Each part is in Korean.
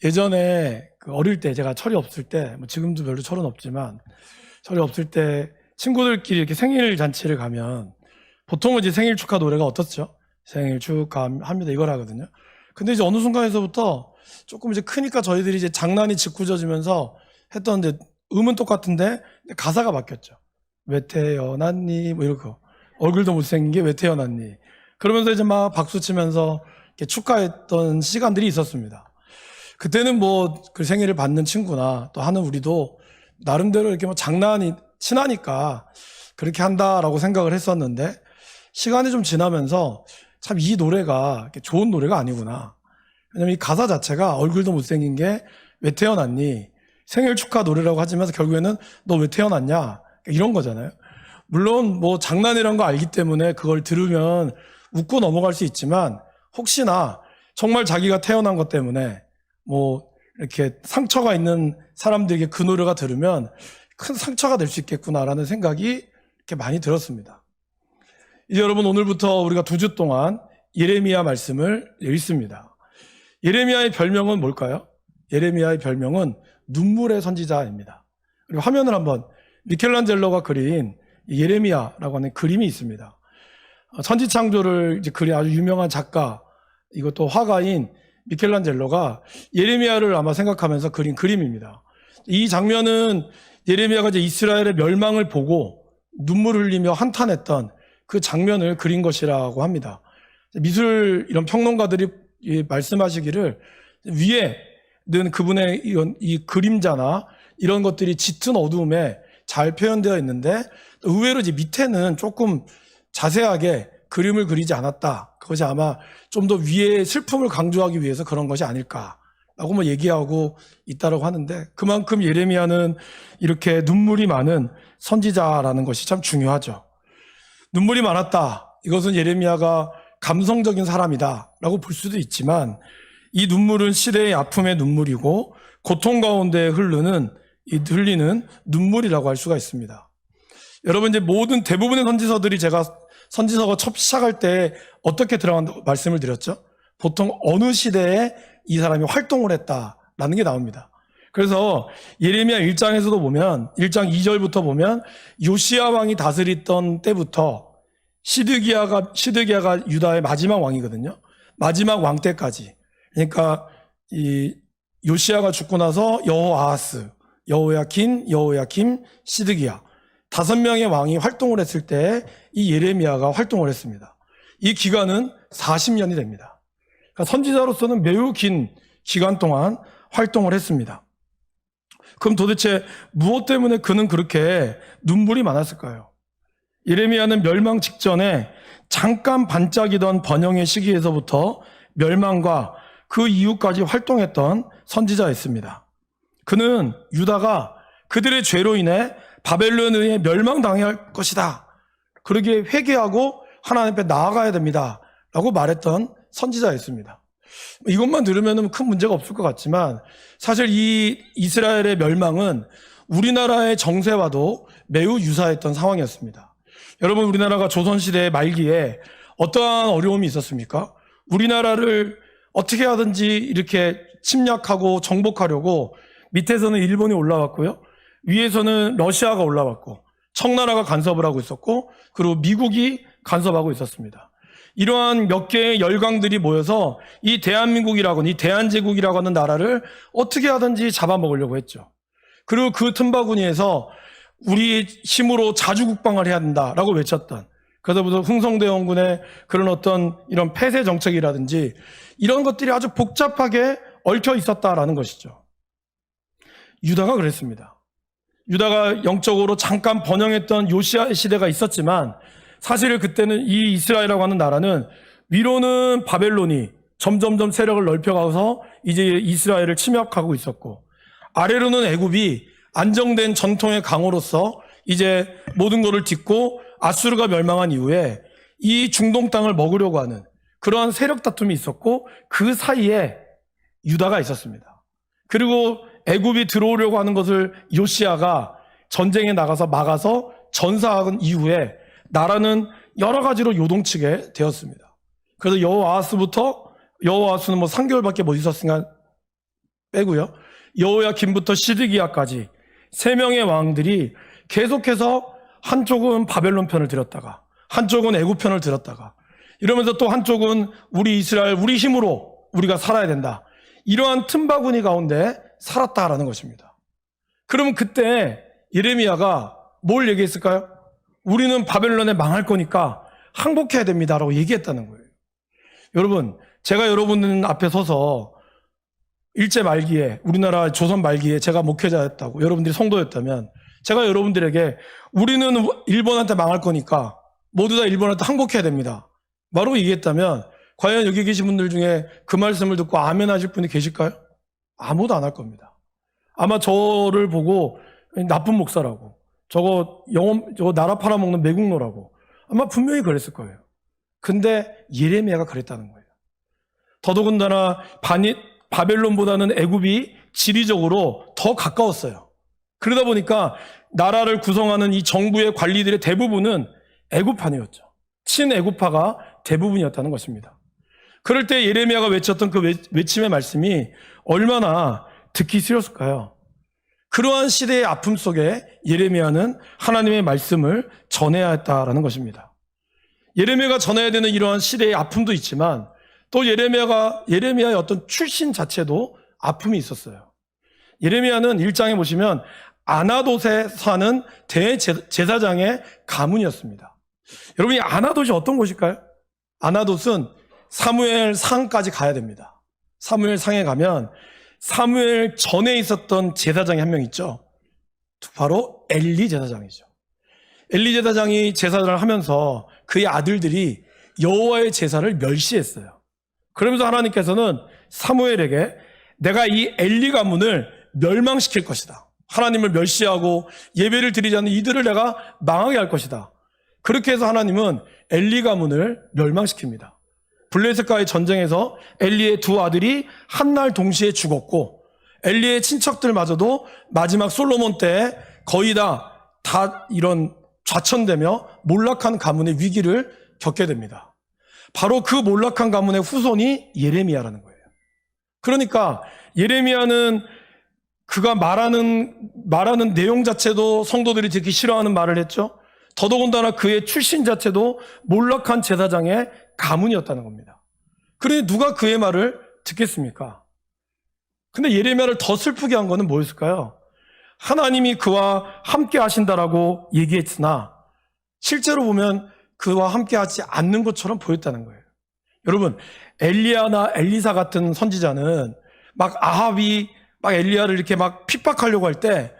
예전에 그 어릴 때 제가 철이 없을 때, 뭐 지금도 별로 철은 없지만 철이 없을 때 친구들끼리 이렇게 생일 잔치를 가면 보통은 이제 생일 축하 노래가 어떻죠? 생일 축하합니다 이걸 하거든요. 근데 이제 어느 순간에서부터 조금 이제 크니까 저희들이 이제 장난이 짓궂어지면서 했던 이제 음은 똑같은데 가사가 바뀌었죠. 왜 태어났니? 뭐 이렇게 얼굴도 못생긴 게 왜 태어났니? 그러면서 이제 막 박수 치면서 이렇게 축하했던 시간들이 있었습니다. 그때는 뭐 그 생일을 받는 친구나 또 하는 우리도 나름대로 이렇게 뭐 장난이 친하니까 그렇게 한다라고 생각을 했었는데 시간이 좀 지나면서 참 이 노래가 이렇게 좋은 노래가 아니구나. 왜냐면 이 가사 자체가 얼굴도 못생긴 게 왜 태어났니? 생일 축하 노래라고 하지만 결국에는 너 왜 태어났냐? 이런 거잖아요. 물론 뭐 장난이란 거 알기 때문에 그걸 들으면 웃고 넘어갈 수 있지만 혹시나 정말 자기가 태어난 것 때문에 뭐 이렇게 상처가 있는 사람들에게 그 노래가 들으면 큰 상처가 될 수 있겠구나라는 생각이 이렇게 많이 들었습니다. 이제 여러분 오늘부터 우리가 2주 동안 예레미야 말씀을 읽습니다. 예레미야의 별명은 뭘까요? 예레미야의 별명은 눈물의 선지자입니다. 그리고 화면을 한번 미켈란젤로가 그린 예레미야라고 하는 그림이 있습니다. 천지창조를 이제 그린 아주 유명한 작가, 이것도 화가인 미켈란젤로가 예레미야를 아마 생각하면서 그린 그림입니다. 이 장면은 예레미야가 이제 이스라엘의 멸망을 보고 눈물을 흘리며 한탄했던 그 장면을 그린 것이라고 합니다. 미술 이런 평론가들이 말씀하시기를 위에는 그분의 이 그림자나 이런 것들이 짙은 어두움에 잘 표현되어 있는데 의외로 이제 밑에는 조금 자세하게 그림을 그리지 않았다. 그것이 아마 좀 더 위의 슬픔을 강조하기 위해서 그런 것이 아닐까라고 뭐 얘기하고 있다라고 하는데 그만큼 예레미야는 이렇게 눈물이 많은 선지자라는 것이 참 중요하죠. 눈물이 많았다. 이것은 예레미야가 감성적인 사람이다라고 볼 수도 있지만 이 눈물은 시대의 아픔의 눈물이고 고통 가운데 흘리는 눈물이라고 할 수가 있습니다. 여러분 이제 대부분의 선지서들이 제가 선지서가 첫 시작할 때 어떻게 들어간다고 말씀을 드렸죠? 보통 어느 시대에 이 사람이 활동을 했다라는 게 나옵니다. 그래서 예레미야 1장에서도 보면 1장 2절부터 보면 요시야 왕이 다스리던 때부터 시드기야가 유다의 마지막 왕이거든요. 마지막 왕 때까지. 그러니까 이 요시야가 죽고 나서 여호아하스, 여호야김, 시드기야 5명의 왕이 활동을 했을 때 이 예레미야가 활동을 했습니다. 이 기간은 40년이 됩니다. 그러니까 선지자로서는 매우 긴 기간 동안 활동을 했습니다. 그럼 도대체 무엇 때문에 그는 그렇게 눈물이 많았을까요? 예레미야는 멸망 직전에 잠깐 반짝이던 번영의 시기에서부터 멸망과 그 이후까지 활동했던 선지자였습니다. 그는 유다가 그들의 죄로 인해 바벨론에 의해 멸망당해야 할 것이다. 그러기에 회개하고 하나님 앞에 나아가야 됩니다. 라고 말했던 선지자였습니다. 이것만 들으면 큰 문제가 없을 것 같지만 사실 이 이스라엘의 멸망은 우리나라의 정세와도 매우 유사했던 상황이었습니다. 여러분 우리나라가 조선시대 말기에 어떠한 어려움이 있었습니까? 우리나라를 어떻게 하든지 이렇게 침략하고 정복하려고 밑에서는 일본이 올라왔고요. 위에서는 러시아가 올라왔고 청나라가 간섭을 하고 있었고 그리고 미국이 간섭하고 있었습니다. 이러한 몇 개의 열강들이 모여서 이 대한민국이라고 이 대한제국이라고 하는 나라를 어떻게 하든지 잡아먹으려고 했죠. 그리고 그 틈바구니에서 우리 힘으로 자주국방을 해야 된다라고 외쳤던 그래서부터 흥성대원군의 그런 어떤 이런 폐쇄 정책이라든지 이런 것들이 아주 복잡하게 얽혀 있었다라는 것이죠. 유다가 그랬습니다. 유다가 영적으로 잠깐 번영했던 요시야 시대가 있었지만 사실 그때는 이 이스라엘이라고 하는 나라는 위로는 바벨론이 점점점 세력을 넓혀가서 이제 이스라엘을 침략하고 있었고 아래로는 애굽이 안정된 전통의 강호로서 이제 모든 것을 딛고 아수르가 멸망한 이후에 이 중동 땅을 먹으려고 하는 그러한 세력 다툼이 있었고 그 사이에 유다가 있었습니다. 그리고 애굽이 들어오려고 하는 것을 요시야가 전쟁에 나가서 막아서 전사한 이후에 나라는 여러 가지로 요동치게 되었습니다. 그래서 여호아하스는 뭐 3개월밖에 못 있었으니까 빼고요. 여호야김부터 시드기야까지 3명의 왕들이 계속해서 한쪽은 바벨론 편을 들었다가 한쪽은 애굽 편을 들었다가 이러면서 또 한쪽은 우리 이스라엘 우리 힘으로 우리가 살아야 된다. 이러한 틈바구니 가운데 살았다라는 것입니다. 그러면 그때 예레미야가 뭘 얘기했을까요? 우리는 바벨론에 망할 거니까 항복해야 됩니다라고 얘기했다는 거예요. 여러분, 제가 여러분 앞에 서서 일제 말기에 우리나라 조선 말기에 제가 목회자였다고 여러분들이 성도였다면 제가 여러분들에게 우리는 일본한테 망할 거니까 모두 다 일본한테 항복해야 됩니다. 바로 얘기했다면 과연 여기 계신 분들 중에 그 말씀을 듣고 아멘 하실 분이 계실까요? 아무도 안 할 겁니다. 아마 저를 보고 나쁜 목사라고 저거 나라 팔아먹는 매국노라고 아마 분명히 그랬을 거예요. 근데 예레미야가 그랬다는 거예요. 더더군다나 바벨론보다는 애굽이 지리적으로 더 가까웠어요. 그러다 보니까 나라를 구성하는 이 정부의 관리들의 대부분은 애굽판이었죠. 친애굽파가 대부분이었다는 것입니다. 그럴 때 예레미야가 외쳤던 그 외침의 말씀이 얼마나 듣기 싫었을까요? 그러한 시대의 아픔 속에 예레미야는 하나님의 말씀을 전해야 했다라는 것입니다. 예레미야가 전해야 되는 이러한 시대의 아픔도 있지만 또 예레미야의 어떤 출신 자체도 아픔이 있었어요. 예레미야는 1장에 보시면 아나돗에 사는 대제사장의 가문이었습니다. 여러분, 이 아나돗이 어떤 곳일까요? 아나돗은 사무엘 상까지 가야 됩니다. 사무엘 상에 가면 사무엘 전에 있었던 제사장이 한 명 있죠. 바로 엘리 제사장이죠. 엘리 제사장이 제사를 하면서 그의 아들들이 여호와의 제사를 멸시했어요. 그러면서 하나님께서는 사무엘에게 내가 이 엘리 가문을 멸망시킬 것이다. 하나님을 멸시하고 예배를 드리지 않는 이들을 내가 망하게 할 것이다. 그렇게 해서 하나님은 엘리 가문을 멸망시킵니다. 블레셋과의 전쟁에서 엘리의 2 아들이 한날 동시에 죽었고 엘리의 친척들마저도 마지막 솔로몬 때 거의 다 이런 좌천되며 몰락한 가문의 위기를 겪게 됩니다. 바로 그 몰락한 가문의 후손이 예레미야라는 거예요. 그러니까 예레미야는 그가 말하는 내용 자체도 성도들이 듣기 싫어하는 말을 했죠. 더더군다나 그의 출신 자체도 몰락한 제사장의 가문이었다는 겁니다. 그러니 누가 그의 말을 듣겠습니까? 근데 예레미야를 더 슬프게 한 거는 뭐였을까요? 하나님이 그와 함께 하신다라고 얘기했으나 실제로 보면 그와 함께 하지 않는 것처럼 보였다는 거예요. 여러분, 엘리야나 엘리사 같은 선지자는 막 아합이 막 엘리야를 이렇게 막 핍박하려고 할 때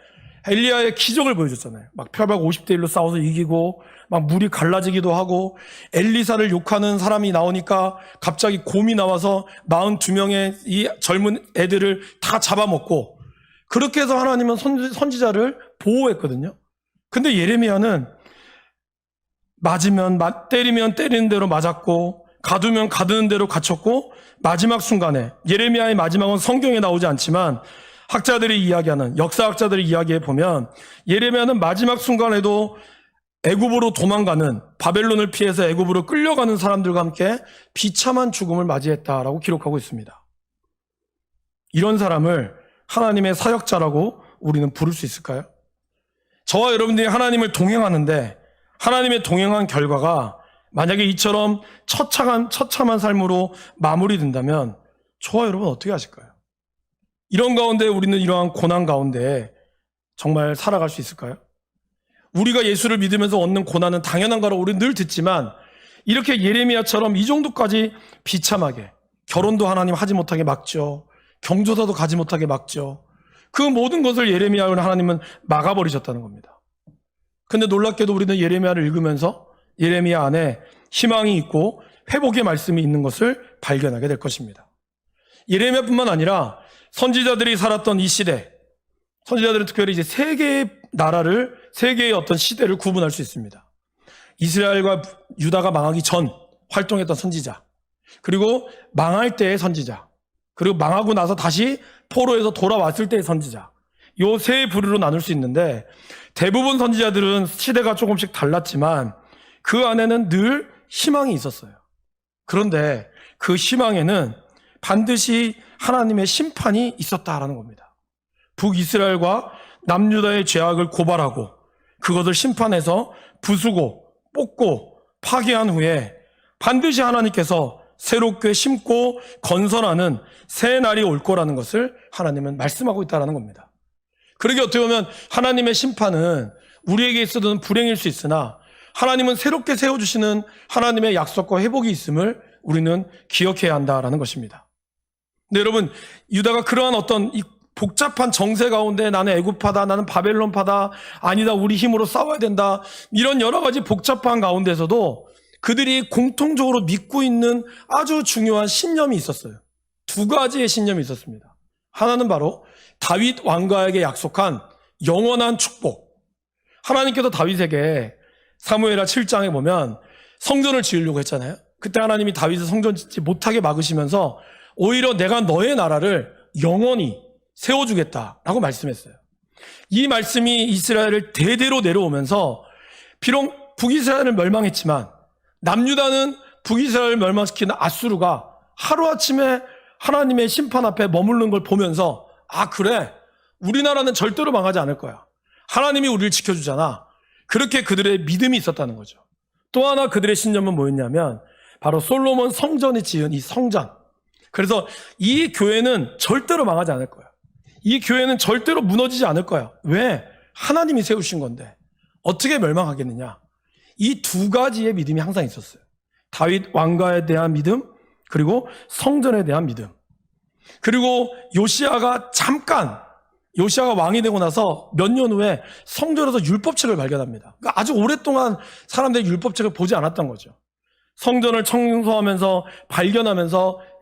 엘리야의 기적을 보여줬잖아요. 막 표박 50대 1로 싸워서 이기고 막 물이 갈라지기도 하고 엘리사를 욕하는 사람이 나오니까 갑자기 곰이 나와서 42명의 이 젊은 애들을 다 잡아먹고 그렇게 해서 하나님은 선지자를 보호했거든요. 근데 예레미야는 때리면 때리는 대로 맞았고 가두면 가두는 대로 갇혔고 마지막 순간에 예레미야의 마지막은 성경에 나오지 않지만 학자들이 이야기하는 역사학자들이 이야기해 보면 예레미야는 마지막 순간에도 애굽으로 도망가는 바벨론을 피해서 애굽으로 끌려가는 사람들과 함께 비참한 죽음을 맞이했다라고 기록하고 있습니다. 이런 사람을 하나님의 사역자라고 우리는 부를 수 있을까요? 저와 여러분들이 하나님을 동행하는데 하나님의 동행한 결과가 만약에 이처럼 처참한 삶으로 마무리된다면 저와 여러분 어떻게 하실까요? 이런 가운데 우리는 이러한 고난 가운데 정말 살아갈 수 있을까요? 우리가 예수를 믿으면서 얻는 고난은 당연한 거라고 우리는 늘 듣지만 이렇게 예레미야처럼 이 정도까지 비참하게 결혼도 하나님 하지 못하게 막죠. 경조사도 가지 못하게 막죠. 그 모든 것을 예레미야를 하나님은 막아버리셨다는 겁니다. 근데 놀랍게도 우리는 예레미야를 읽으면서 예레미야 안에 희망이 있고 회복의 말씀이 있는 것을 발견하게 될 것입니다. 예레미야뿐만 아니라 선지자들이 살았던 이 시대, 선지자들은 특별히 이제 세 개의 어떤 시대를 구분할 수 있습니다. 이스라엘과 유다가 망하기 전 활동했던 선지자, 그리고 망할 때의 선지자, 그리고 망하고 나서 다시 포로에서 돌아왔을 때의 선지자, 요 세 부류로 나눌 수 있는데 대부분 선지자들은 시대가 조금씩 달랐지만 그 안에는 늘 희망이 있었어요. 그런데 그 희망에는 반드시 하나님의 심판이 있었다라는 겁니다. 북이스라엘과 남유다의 죄악을 고발하고 그것을 심판해서 부수고 뽑고 파괴한 후에 반드시 하나님께서 새롭게 심고 건설하는 새 날이 올 거라는 것을 하나님은 말씀하고 있다는 겁니다. 그러게 어떻게 보면 하나님의 심판은 우리에게 있어서는 불행일 수 있으나 하나님은 새롭게 세워주시는 하나님의 약속과 회복이 있음을 우리는 기억해야 한다라는 것입니다. 근데 여러분, 유다가 그러한 어떤 이 복잡한 정세 가운데 나는 애굽파다, 나는 바벨론파다, 아니다, 우리 힘으로 싸워야 된다, 이런 여러 가지 복잡한 가운데서도 그들이 공통적으로 믿고 있는 아주 중요한 신념이 있었어요. 두 가지의 신념이 있었습니다. 하나는 바로 다윗 왕가에게 약속한 영원한 축복. 하나님께서 다윗에게 사무엘하 7장에 보면 성전을 지으려고 했잖아요. 그때 하나님이 다윗을 성전 짓지 못하게 막으시면서 오히려 내가 너의 나라를 영원히 세워주겠다라고 말씀했어요. 이 말씀이 이스라엘을 대대로 내려오면서 비록 북이스라엘은 멸망했지만 남유다는 북이스라엘을 멸망시키는 아수르가 하루아침에 하나님의 심판 앞에 머무르는 걸 보면서 아 그래, 우리나라는 절대로 망하지 않을 거야. 하나님이 우리를 지켜주잖아. 그렇게 그들의 믿음이 있었다는 거죠. 또 하나 그들의 신념은 뭐였냐면 바로 솔로몬 성전이 지은 이 성전. 그래서 이 교회는 절대로 망하지 않을 거야. 이 교회는 절대로 무너지지 않을 거야. 왜? 하나님이 세우신 건데 어떻게 멸망하겠느냐. 이 두 가지의 믿음이 항상 있었어요. 다윗 왕가에 대한 믿음, 그리고 성전에 대한 믿음. 그리고 요시아가 왕이 되고 나서 몇 년 후에 성전에서 율법책을 발견합니다. 그러니까 아주 오랫동안 사람들이 율법책을 보지 않았던 거죠. 성전을 청소하면서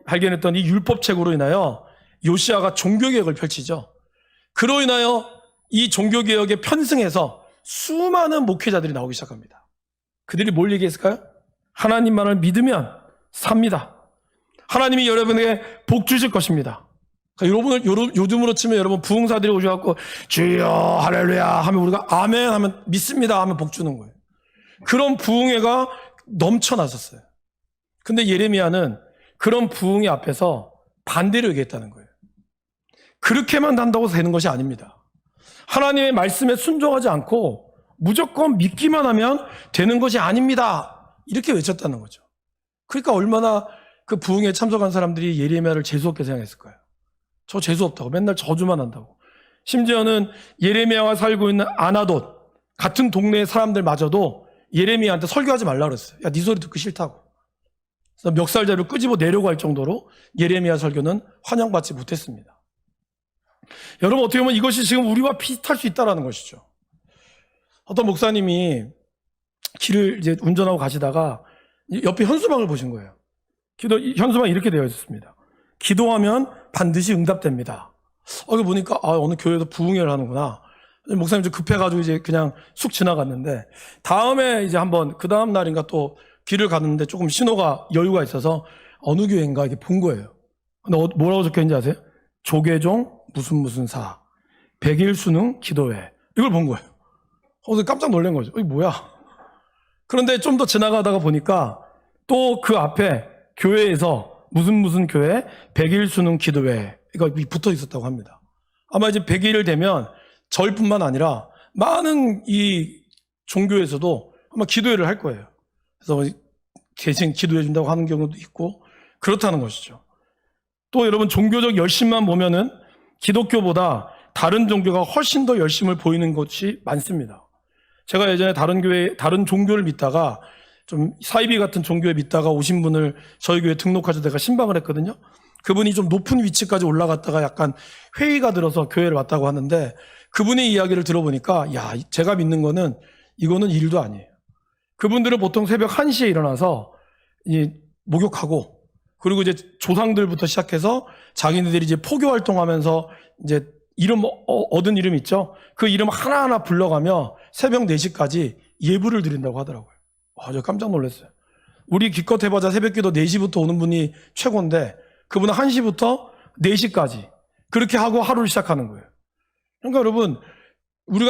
발견했던 이 율법책으로 인하여 요시아가 종교개혁을 펼치죠. 그로 인하여 이 종교개혁에 편승해서 수많은 목회자들이 나오기 시작합니다. 그들이 뭘 얘기했을까요? 하나님만을 믿으면 삽니다. 하나님이 여러분에게 복 주실 것입니다. 그러니까 요즘으로 치면 여러분 부흥사들이 오셔갖고 주여 할렐루야 하면 우리가 아멘 하면 믿습니다 하면 복 주는 거예요. 그런 부흥회가 넘쳐났었어요. 근데 예레미야는 그런 부흥회 앞에서 반대를 얘기했다는 거예요. 그렇게만 한다고 되는 것이 아닙니다. 하나님의 말씀에 순종하지 않고 무조건 믿기만 하면 되는 것이 아닙니다. 이렇게 외쳤다는 거죠. 그러니까 얼마나 그 부흥에 참석한 사람들이 예레미야를 재수없게 생각했을까요? 저 재수없다고 맨날 저주만 한다고. 심지어는 예레미야와 살고 있는 아나돗 같은 동네의 사람들마저도 예레미야한테 설교하지 말라 그랬어요. 야, 네 소리 듣기 싫다고. 그래서 멱살잡이를 끄집어 내려고 할 정도로 예레미야 설교는 환영받지 못했습니다. 여러분 어떻게 보면 이것이 지금 우리와 비슷할 수 있다는 것이죠. 어떤 목사님이 길을 이제 운전하고 가시다가 옆에 현수막을 보신 거예요. 현수막이 이렇게 되어 있었습니다. 기도하면 반드시 응답됩니다. 이거 보니까 어느 교회에서 부흥회를 하는구나. 목사님 좀 급해가지고 이제 그냥 쑥 지나갔는데 다음에 이제 한번 그 다음 날인가 또 길을 갔는데 조금 신호가 여유가 있어서 어느 교회인가 이게 본 거예요. 근데 뭐라고 적혀있는지 아세요? 조계종 무슨 사 100일 수능 기도회 이걸 본 거예요. 그래서 깜짝 놀란 거죠. 이게 뭐야? 그런데 좀 더 지나가다가 보니까 또 그 앞에 교회에서 무슨 교회 100일 수능 기도회 이거 붙어 있었다고 합니다. 아마 이제 100일을 되면 저희뿐만 아니라 많은 이 종교에서도 아마 기도회를 할 거예요. 그래서 대신 기도해 준다고 하는 경우도 있고 그렇다는 것이죠. 또 여러분 종교적 열심만 보면은 기독교보다 다른 종교가 훨씬 더 열심을 보이는 것이 많습니다. 제가 예전에 다른 종교를 믿다가 좀 사이비 같은 종교에 믿다가 오신 분을 저희 교회에 등록하셔서 내가 신방을 했거든요. 그분이 좀 높은 위치까지 올라갔다가 약간 회의가 들어서 교회를 왔다고 하는데 그분의 이야기를 들어보니까 야, 제가 믿는 거는 이거는 일도 아니에요. 그분들은 보통 새벽 1시에 일어나서 목욕하고 그리고 이제 조상들부터 시작해서 자기네들이 이제 포교 활동하면서 이제 이름 얻은 이름 있죠? 그 이름 하나하나 불러가며 새벽 4시까지 예불을 드린다고 하더라고요. 저 깜짝 놀랐어요. 우리 기껏 해봐자 새벽 기도 4시부터 오는 분이 최고인데 그분은 1시부터 4시까지 그렇게 하고 하루를 시작하는 거예요. 그러니까 여러분 우리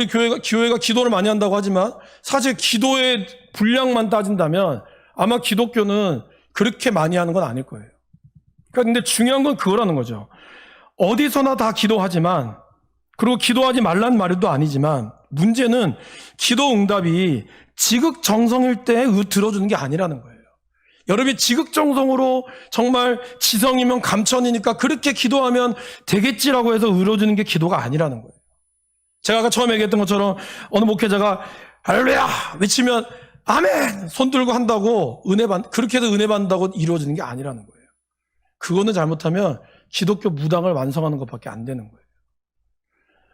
교회가 기도를 많이 한다고 하지만 사실 기도의 분량만 따진다면 아마 기독교는 그렇게 많이 하는 건 아닐 거예요. 그러니까 근데 중요한 건 그거라는 거죠. 어디서나 다 기도하지만, 그리고 기도하지 말란 말도 아니지만, 문제는 기도 응답이 지극정성일 때 들어주는 게 아니라는 거예요. 여러분이 지극정성으로 정말 지성이면 감천이니까 그렇게 기도하면 되겠지라고 해서 이루어지는 게 기도가 아니라는 거예요. 제가 아까 처음에 얘기했던 것처럼 어느 목회자가 할렐루야 외치면 아멘 손 들고 한다고 그렇게 해서 은혜 받는다고 이루어지는 게 아니라는 거예요. 그거는 잘못하면 기독교 무당을 완성하는 것밖에 안 되는 거예요.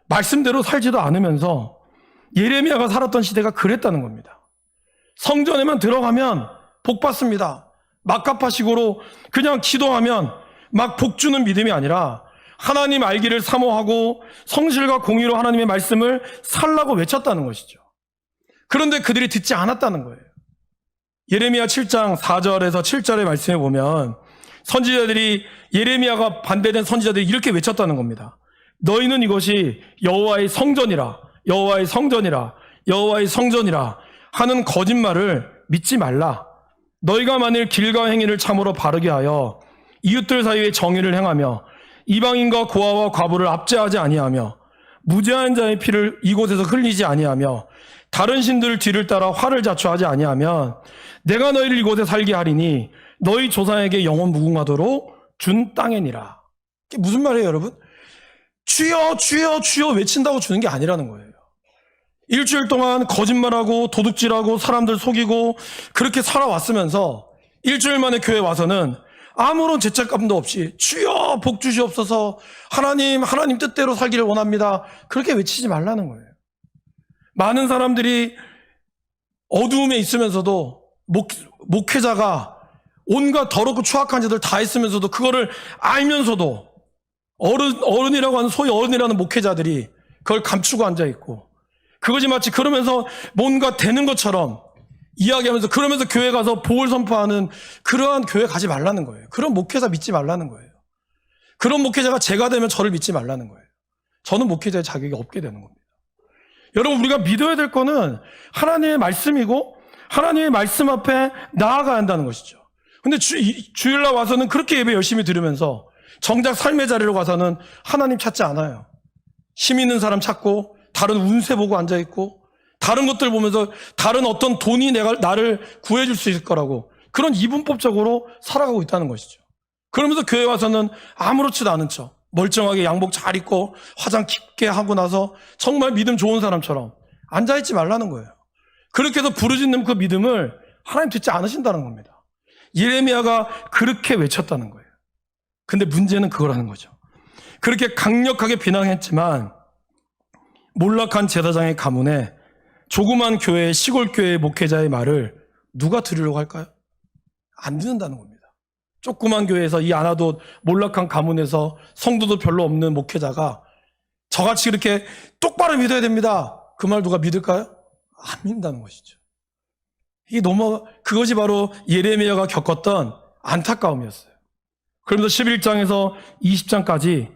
말씀대로 살지도 않으면서 예레미야가 살았던 시대가 그랬다는 겁니다. 성전에만 들어가면 복 받습니다. 막가파식으로 그냥 기도하면 막 복 주는 믿음이 아니라 하나님 알기를 사모하고 성실과 공의로 하나님의 말씀을 살라고 외쳤다는 것이죠. 그런데 그들이 듣지 않았다는 거예요. 예레미야 7장 4절에서 7절의 말씀에 보면 선지자들이 예레미야가 반대된 선지자들이 이렇게 외쳤다는 겁니다. 너희는 이것이 여호와의 성전이라 여호와의 성전이라 여호와의 성전이라 하는 거짓말을 믿지 말라. 너희가 만일 길과 행위를 참으로 바르게 하여 이웃들 사이에 정의를 행하며 이방인과 고아와 과부를 압제하지 아니하며 무죄한 자의 피를 이곳에서 흘리지 아니하며 다른 신들 뒤를 따라 화를 자초하지 아니하면 내가 너희를 이곳에 살게 하리니 너희 조상에게 영원 무궁하도록 준 땅이니라. 이게 무슨 말이에요, 여러분? 주여 주여 주여 외친다고 주는 게 아니라는 거예요. 일주일 동안 거짓말하고 도둑질하고 사람들 속이고 그렇게 살아왔으면서 일주일 만에 교회 와서는 아무런 죄책감도 없이 주여 복 주시옵소서 하나님 뜻대로 살기를 원합니다. 그렇게 외치지 말라는 거예요. 많은 사람들이 어두움에 있으면서도 목회자가 온갖 더럽고 추악한 짓을 다 했으면서도 그거를 알면서도 어른이라고 하는 소위 어른이라는 목회자들이 그걸 감추고 앉아있고 그것이 마치 그러면서 뭔가 되는 것처럼 이야기하면서 그러면서 교회 가서 복을 선포하는 그러한 교회 가지 말라는 거예요. 그런 목회자 믿지 말라는 거예요. 그런 목회자가 제가 되면 저를 믿지 말라는 거예요. 저는 목회자의 자격이 없게 되는 겁니다. 여러분 우리가 믿어야 될 거는 하나님의 말씀이고 하나님의 말씀 앞에 나아가야 한다는 것이죠. 근데 주일날 와서는 그렇게 예배 열심히 들으면서 정작 삶의 자리로 가서는 하나님 찾지 않아요. 힘 있는 사람 찾고 다른 운세 보고 앉아있고 다른 것들 보면서 다른 어떤 돈이 나를 구해줄 수 있을 거라고 그런 이분법적으로 살아가고 있다는 것이죠. 그러면서 교회 와서는 아무렇지도 않은 척 멀쩡하게 양복 잘 입고 화장 깊게 하고 나서 정말 믿음 좋은 사람처럼 앉아있지 말라는 거예요. 그렇게 해서 부르짖는 그 믿음을 하나님 듣지 않으신다는 겁니다. 예레미야가 그렇게 외쳤다는 거예요. 근데 문제는 그거라는 거죠. 그렇게 강력하게 비난했지만 몰락한 제사장의 가문에 조그만 교회, 시골 교회 목회자의 말을 누가 들으려고 할까요? 안 듣는다는 겁니다. 조그만 교회에서 이 아나도 몰락한 가문에서 성도도 별로 없는 목회자가 저같이 이렇게 똑바로 믿어야 됩니다. 그 말 누가 믿을까요? 안 믿는다는 것이죠. 그것이 바로 예레미야가 겪었던 안타까움이었어요. 그러면서 11장에서 20장까지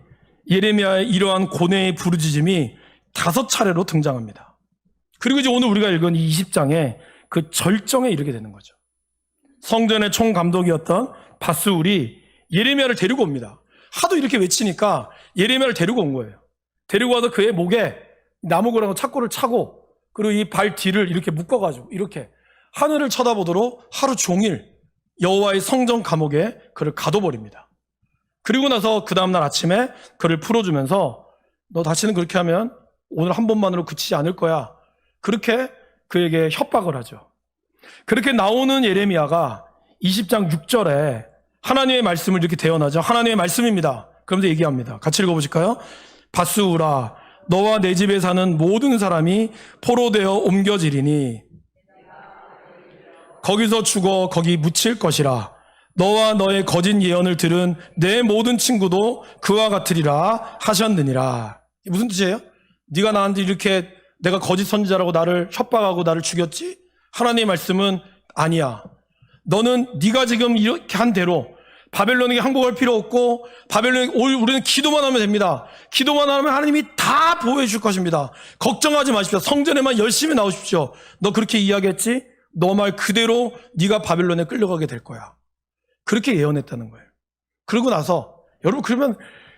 예레미야의 이러한 고뇌의 부르짖음이 5차례로 등장합니다. 그리고 이제 오늘 우리가 읽은 이 20장에 그 절정에 이르게 되는 거죠. 성전의 총감독이었던 바스울이 예레미야를 데리고 옵니다. 하도 이렇게 외치니까 예레미야를 데리고 온 거예요. 데리고 와서 그의 목에 나무그라고 착고를 차고 그리고 이 발 뒤를 이렇게 묶어가지고 이렇게 하늘을 쳐다보도록 하루 종일 여호와의 성전 감옥에 그를 가둬버립니다. 그리고 나서 그 다음날 아침에 그를 풀어주면서 너 다시는 그렇게 하면 오늘 한 번만으로 그치지 않을 거야. 그렇게 그에게 협박을 하죠. 그렇게 나오는 예레미야가 20장 6절에 하나님의 말씀을 이렇게 대언하죠. 하나님의 말씀입니다. 그러면서 얘기합니다. 같이 읽어보실까요? 바스우라 너와 내 집에 사는 모든 사람이 포로되어 옮겨지리니 거기서 죽어 거기 묻힐 것이라. 너와 너의 거짓 예언을 들은 내 모든 친구도 그와 같으리라 하셨느니라. 무슨 뜻이에요? 네가 나한테 이렇게 내가 거짓 선지자라고 나를 협박하고 나를 죽였지? 하나님의 말씀은 아니야. 너는 네가 지금 이렇게 한 대로 바벨론에게 항복할 필요 없고 바벨론에게 우리는 기도만 하면 됩니다. 기도만 하면 하나님이 다 보호해 줄 것입니다. 걱정하지 마십시오. 성전에만 열심히 나오십시오. 너 그렇게 이야기했지? 너 말 그대로 네가 바벨론에 끌려가게 될 거야. 그렇게 예언했다는 거예요. 그러고 나서 여러분 그러면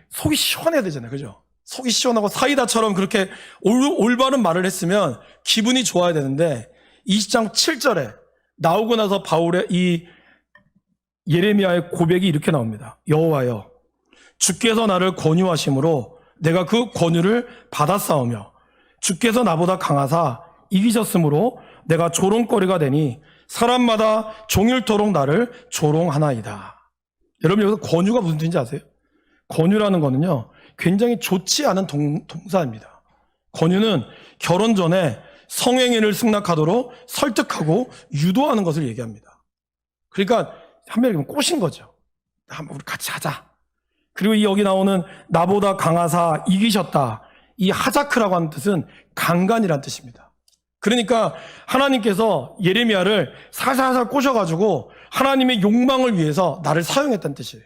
속이 시원해야 되잖아요. 그죠? 속이 시원하고 사이다처럼 그렇게 올바른 말을 했으면 기분이 좋아야 되는데 20장 7절에 나오고 나서 바울의 이 예레미야의 고백이 이렇게 나옵니다. 여호와여, 주께서 나를 권유하심으로 내가 그 권유를 받았사오며 주께서 나보다 강하사 이기셨으므로 내가 조롱거리가 되니 사람마다 종일토록 나를 조롱하나이다. 여러분 여기서 권유가 무슨 뜻인지 아세요? 권유라는 거는요 굉장히 좋지 않은 동사입니다. 권유는 결혼 전에 성행위를 승낙하도록 설득하고 유도하는 것을 얘기합니다. 그러니까 한마디로 꼬신 거죠. 한번 우리 같이 하자. 그리고 여기 나오는 나보다 강하사 이기셨다. 이 하자크라고 하는 뜻은 강간이란 뜻입니다. 그러니까 하나님께서 예레미야를 살살살 꼬셔가지고 하나님의 욕망을 위해서 나를 사용했다는 뜻이에요.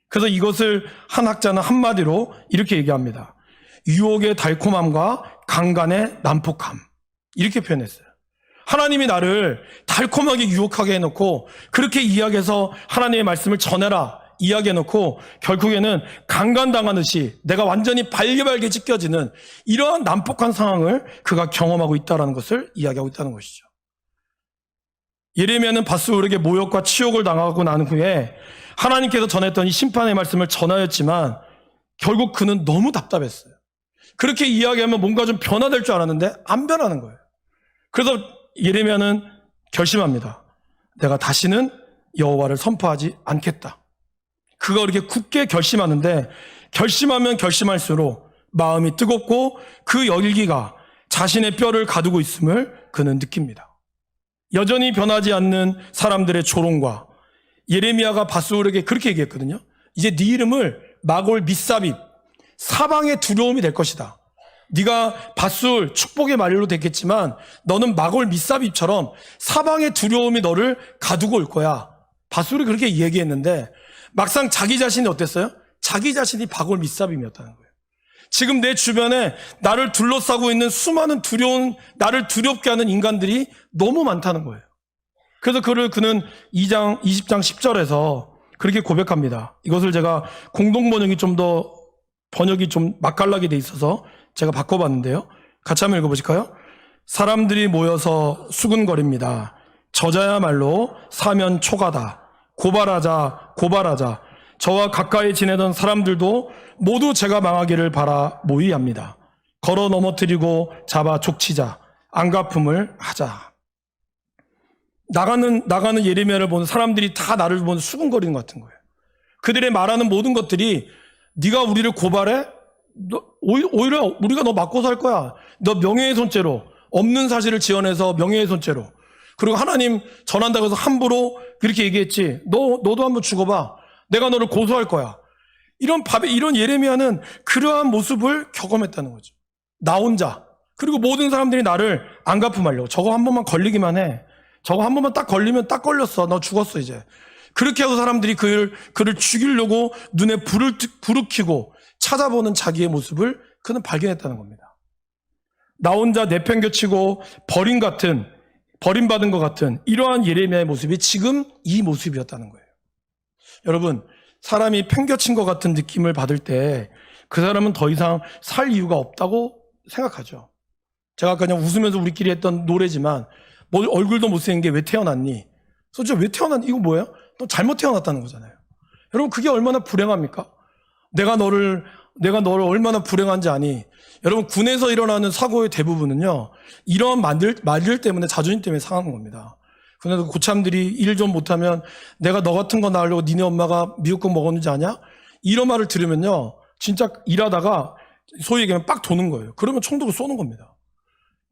그래서 이것을 한 학자는 한마디로 이렇게 얘기합니다. 유혹의 달콤함과 강간의 난폭함. 이렇게 표현했어요. 하나님이 나를 달콤하게 유혹하게 해놓고 그렇게 이야기해서 하나님의 말씀을 전해라 이야기해놓고 결국에는 강간당하듯이 내가 완전히 발개발개 찢겨지는 이러한 난폭한 상황을 그가 경험하고 있다는 것을 이야기하고 있다는 것이죠. 예레미야는 바스울에게 모욕과 치욕을 당하고 난 후에 하나님께서 전했던 이 심판의 말씀을 전하였지만 결국 그는 너무 답답했어요. 그렇게 이야기하면 뭔가 좀 변화될 줄 알았는데 안 변하는 거예요. 그래서 예레미야는 결심합니다. 내가 다시는 여호와를 선포하지 않겠다. 그가 그렇게 굳게 결심하는데 결심하면 결심할수록 마음이 뜨겁고 그 열기가 자신의 뼈를 가두고 있음을 그는 느낍니다. 여전히 변하지 않는 사람들의 조롱과 예레미야가 바스울에게 그렇게 얘기했거든요. 이제 네 이름을 마골 미사빕, 사방의 두려움이 될 것이다. 네가 바스울 축복의 말로 됐겠지만 너는 마골 미사빕처럼 사방의 두려움이 너를 가두고 올 거야. 바스울이 그렇게 얘기했는데 막상 자기 자신이 어땠어요? 자기 자신이 마골 미사빕이었다는 거예요. 지금 내 주변에 나를 둘러싸고 있는 수많은 두려운, 나를 두렵게 하는 인간들이 너무 많다는 거예요. 그래서 그는 20장 10절에서 그렇게 고백합니다. 이것을 제가 공동번역이 좀 더 번역이 좀 맛깔나게 돼 있어서 제가 바꿔봤는데요. 같이 한번 읽어보실까요? 사람들이 모여서 수군거립니다. 저자야말로 사면 초가다. 고발하자, 고발하자. 저와 가까이 지내던 사람들도 모두 제가 망하기를 바라 모의합니다. 걸어 넘어뜨리고 잡아 족치자. 안갚음을 하자. 나가는 예레미야를 보는 사람들이 다 나를 보는 수군거리는 것 같은 거예요. 그들의 말하는 모든 것들이 네가 우리를 고발해? 오히려 우리가 너 맞고 살 거야. 너 명예훼손죄로 없는 사실을 지어내서 명예훼손죄로 그리고 하나님 전한다고 해서 함부로 그렇게 얘기했지. 너도 한번 죽어봐. 내가 너를 고소할 거야. 이런 예레미야는 그러한 모습을 경험했다는 거죠. 나 혼자 그리고 모든 사람들이 나를 안갚음하려고. 저거 한 번만 걸리기만 해. 저거 한 번만 딱 걸리면 딱 걸렸어. 너 죽었어 이제. 그렇게 하고 사람들이 그를 죽이려고 눈에 불을 켜고 찾아보는 자기의 모습을 그는 발견했다는 겁니다. 나 혼자 내팽겨치고 버림받은 것 같은 이러한 예레미야의 모습이 지금 이 모습이었다는 거예요. 여러분, 사람이 팽겨친 것 같은 느낌을 받을 때 그 사람은 더 이상 살 이유가 없다고 생각하죠. 제가 아까 그냥 웃으면서 우리끼리 했던 노래지만 뭐 얼굴도 못생긴 게 왜 태어났니? 솔직히 왜 태어났니? 이거 뭐예요? 너 잘못 태어났다는 거잖아요. 여러분 그게 얼마나 불행합니까? 내가 너를 얼마나 불행한지 아니? 여러분 군에서 일어나는 사고의 대부분은요 이런 말들 때문에 자존심 때문에 상하는 겁니다. 그래서 고참들이 일 좀 못하면 내가 너 같은 거 낳으려고 니네 엄마가 미역국 먹었는지 아냐? 이런 말을 들으면요 진짜 일하다가 소위 얘기하면 빡 도는 거예요. 그러면 총 들고 쏘는 겁니다.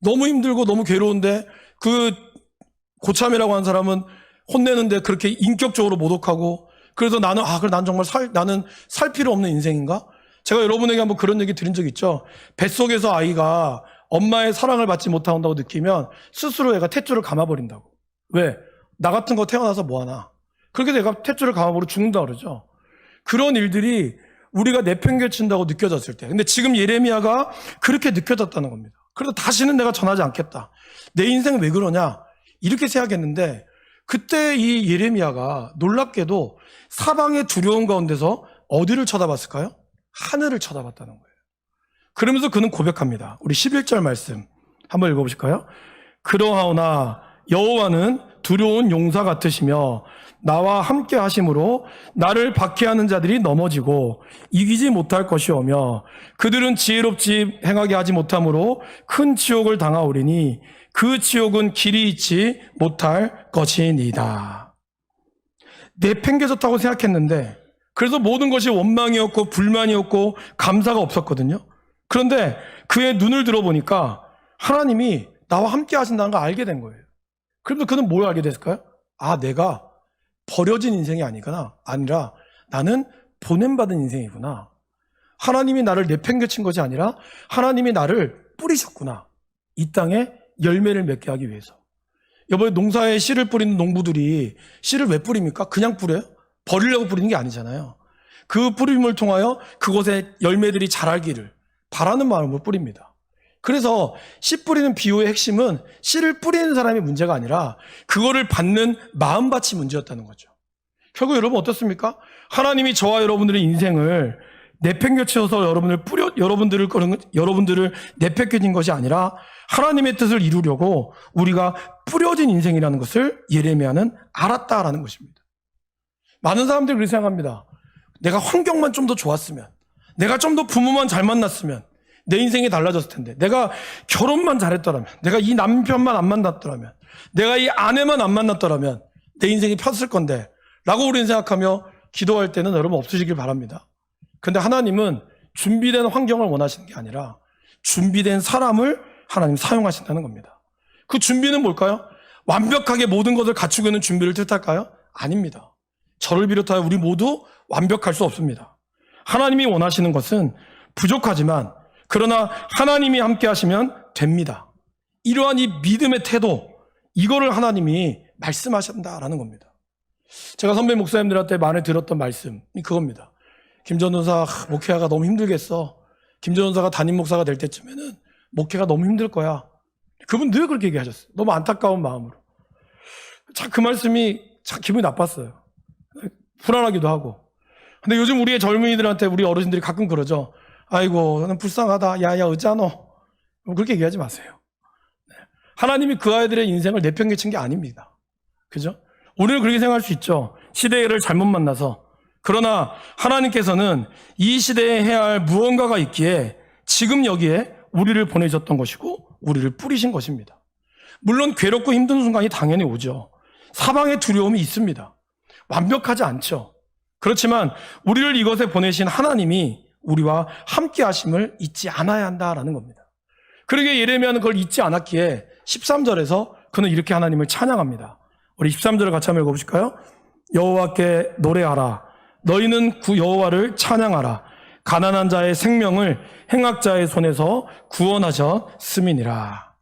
너무 힘들고 너무 괴로운데 그 고참이라고 하는 사람은 혼내는데 그렇게 인격적으로 모독하고 그래서 나는 그래 난 정말 나는 살 필요 없는 인생인가? 제가 여러분에게 한번 그런 얘기 드린 적 있죠. 뱃속에서 아이가 엄마의 사랑을 받지 못한다고 느끼면 스스로 애가 탯줄을 감아버린다고. 왜? 나 같은 거 태어나서 뭐하나? 그렇게 내가 탯줄을 감아버리고 죽는다 그러죠. 그런 일들이 우리가 내팽개친다고 느껴졌을 때. 근데 지금 예레미야가 그렇게 느껴졌다는 겁니다. 그래서 다시는 내가 전하지 않겠다. 내 인생은 왜 그러냐? 이렇게 생각했는데 그때 이 예레미야가 놀랍게도 사방의 두려움 가운데서 어디를 쳐다봤을까요? 하늘을 쳐다봤다는 거예요. 그러면서 그는 고백합니다. 우리 11절 말씀 한번 읽어보실까요? 그러하오나 여호와는 두려운 용사 같으시며 나와 함께 하심으로 나를 박해하는 자들이 넘어지고 이기지 못할 것이오며 그들은 지혜롭지 행하게 하지 못함으로 큰 치욕을 당하오리니 그 치욕은 길이 있지 못할 것이니이다. 내팽개졌다고 생각했는데 그래서 모든 것이 원망이었고 불만이었고 감사가 없었거든요. 그런데 그의 눈을 들어보니까 하나님이 나와 함께 하신다는 걸 알게 된 거예요. 그러면서 그는 뭘 알게 됐을까요? 아, 내가 버려진 인생이 아니라 나는 보냄받은 인생이구나. 하나님이 나를 내팽개친 것이 아니라 하나님이 나를 뿌리셨구나. 이 땅에 열매를 맺게 하기 위해서. 여보에 농사에 씨를 뿌리는 농부들이 씨를 왜 뿌립니까? 그냥 뿌려요? 버리려고 뿌리는 게 아니잖아요. 그 뿌림을 통하여 그곳에 열매들이 자라기를 바라는 마음으로 뿌립니다. 그래서 씨 뿌리는 비유의 핵심은 씨를 뿌리는 사람이 문제가 아니라 그거를 받는 마음밭이 문제였다는 거죠. 결국 여러분 어떻습니까? 하나님이 저와 여러분들의 인생을 내팽개쳐서 여러분들을 내팽개진 것이 아니라 하나님의 뜻을 이루려고 우리가 뿌려진 인생이라는 것을 예레미야는 알았다라는 것입니다. 많은 사람들이 그렇게 생각합니다. 내가 환경만 좀 더 좋았으면, 내가 좀 더 부모만 잘 만났으면 내 인생이 달라졌을 텐데, 내가 결혼만 잘했더라면, 내가 이 남편만 안 만났더라면, 내가 이 아내만 안 만났더라면 내 인생이 폈을 건데 라고 우리는 생각하며 기도할 때는 여러분 없으시길 바랍니다. 근데 하나님은 준비된 환경을 원하시는 게 아니라 준비된 사람을 하나님 사용하신다는 겁니다. 그 준비는 뭘까요? 완벽하게 모든 것을 갖추고 있는 준비를 뜻할까요? 아닙니다. 저를 비롯하여 우리 모두 완벽할 수 없습니다. 하나님이 원하시는 것은 부족하지만 그러나 하나님이 함께 하시면 됩니다. 이러한 이 믿음의 태도, 이거를 하나님이 말씀하신다라는 겁니다. 제가 선배 목사님들한테 많이 들었던 말씀이 그겁니다. 김전도사 목회가 너무 힘들겠어. 김전도사가 담임 목사가 될 때쯤에는 목회가 너무 힘들 거야. 그분 늘 그렇게 얘기하셨어요. 너무 안타까운 마음으로. 참 그 말씀이 참 기분이 나빴어요. 불안하기도 하고. 근데 요즘 우리의 젊은이들한테 우리 어르신들이 가끔 그러죠. 아이고, 너는 불쌍하다. 야야, 어쩌노. 그렇게 얘기하지 마세요. 하나님이 그 아이들의 인생을 내팽개친 게 아닙니다. 그죠? 우리는 그렇게 생각할 수 있죠. 시대를 잘못 만나서. 그러나 하나님께서는 이 시대에 해야 할 무언가가 있기에 지금 여기에 우리를 보내셨던 것이고 우리를 뿌리신 것입니다. 물론 괴롭고 힘든 순간이 당연히 오죠. 사방에 두려움이 있습니다. 완벽하지 않죠. 그렇지만 우리를 이것에 보내신 하나님이 우리와 함께 하심을 잊지 않아야 한다라는 겁니다. 그러기에 예레미야는 그걸 잊지 않았기에 13절에서 그는 이렇게 하나님을 찬양합니다. 우리 13절을 같이 한번 읽어보실까요? 여호와께 노래하라. 너희는 여호와를 찬양하라. 가난한 자의 생명을 행악자의 손에서 구원하셨음이니라.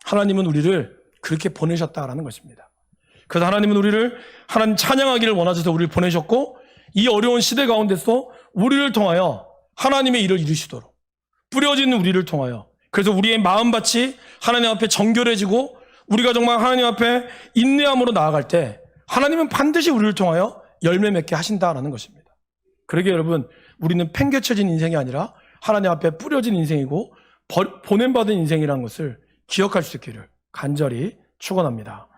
하나님은 우리를 그렇게 보내셨다라는 것입니다. 그래서 하나님은 우리를 하나님 찬양하기를 원하셔서 우리를 보내셨고 이 어려운 시대 가운데서 우리를 통하여 하나님의 일을 이루시도록 뿌려진 우리를 통하여 그래서 우리의 마음밭이 하나님 앞에 정결해지고 우리가 정말 하나님 앞에 인내함으로 나아갈 때 하나님은 반드시 우리를 통하여 열매 맺게 하신다라는 것입니다. 그러기에 여러분 우리는 팽개쳐진 인생이 아니라 하나님 앞에 뿌려진 인생이고 보냄받은 인생이라는 것을 기억할 수 있기를 간절히 축원합니다.